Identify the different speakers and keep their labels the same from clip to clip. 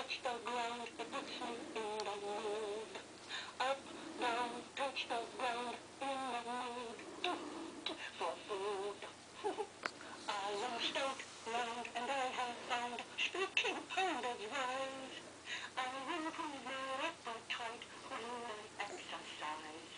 Speaker 1: touch the ground, it puts me in the mood. Up, down, touch the ground, in the mood for food. I am stout, round, and I have found speaking poundage rise. I improve my appetite when I exercise.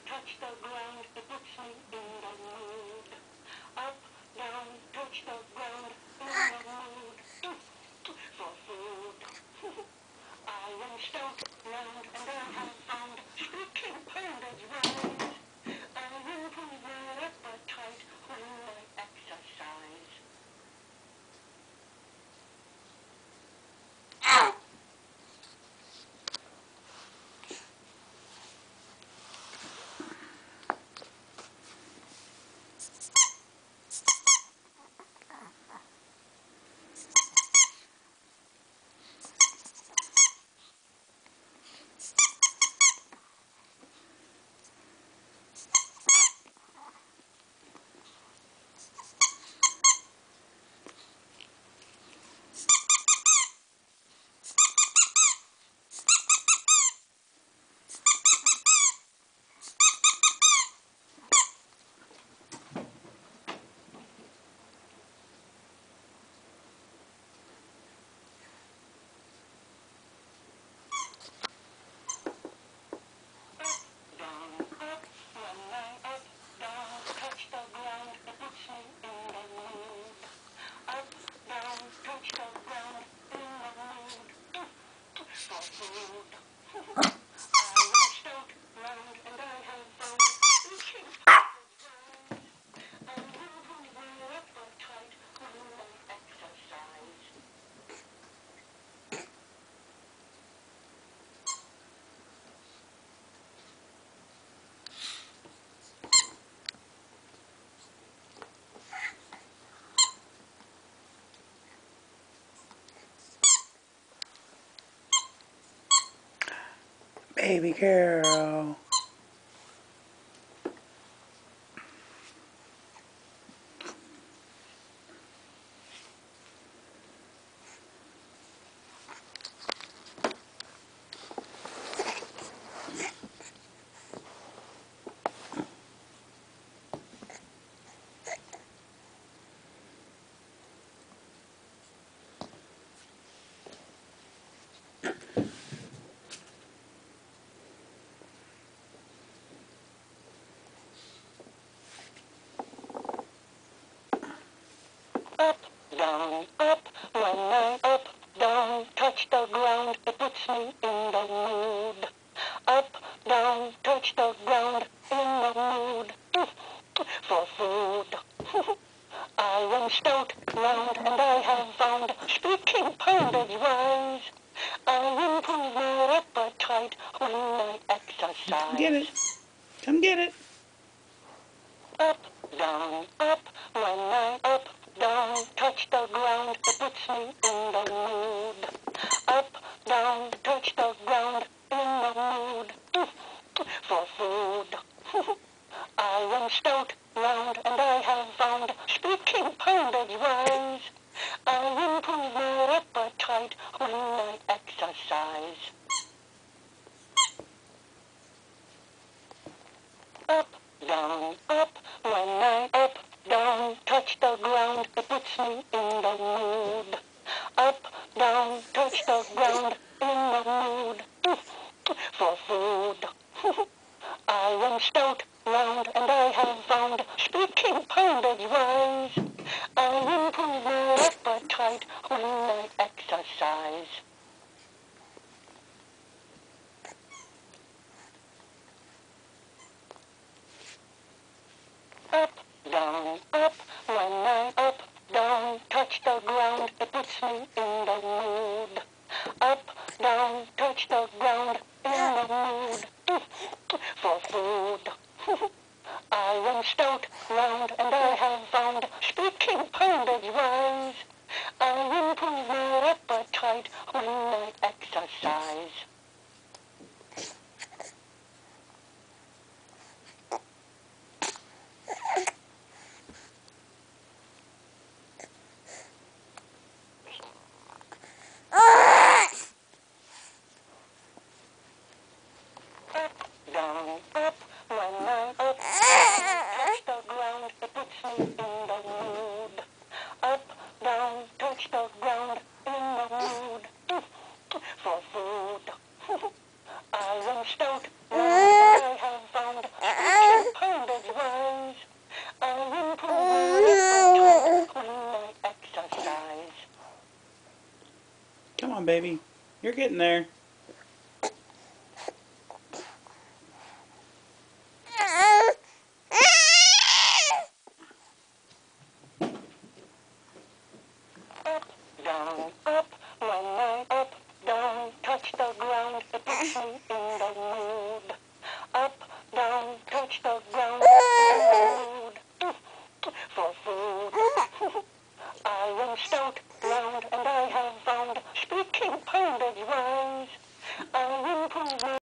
Speaker 1: Touch the ground, it puts me in the mood. Up, down, touch the ground, in the mood for food. I am stout, round, and I have found speaking poundage rise. I improve my appetite when I exercise.
Speaker 2: Baby girl.
Speaker 1: Up, down, up, when I up, down, touch the ground, it puts me in the mood. Up, down, touch the ground, in the mood for food. I am stout, round, and I have found speaking poundage-wise. I improve my appetite when I exercise.
Speaker 2: Get it. Come get it.
Speaker 1: Up, down, when I up, down, touch the ground, it puts me in the mood. Up, down, touch the ground, in the mood for food. I am stout, round, and I have found, speaking poundage-wise, I improve my appetite when I exercise. Up, down, when I up, down, touch the ground, it puts me in the mood. Up, down, touch the ground, in the mood for food. I am stout, round, and I have found, speaking poundage-wise, I improve my appetite when I exercise. Up, down, when I up, down, touch the ground, it puts me in the mood. Up, down, touch the ground, in the mood for food. I am stout, round, and I have found, speaking poundage-wise, I improve my appetite when I exercise. Up, down, when I up, touch the ground, it puts me in the mood. Up, down, touch the ground, in the mood for food. I am stout, round, and I have found, speaking poundage-wise, I improve my appetite when I exercise.
Speaker 2: Come on, baby. You're getting there.
Speaker 1: Up, down, when I up, down, touch the ground, it puts me in the mood. Up, down, touch the ground.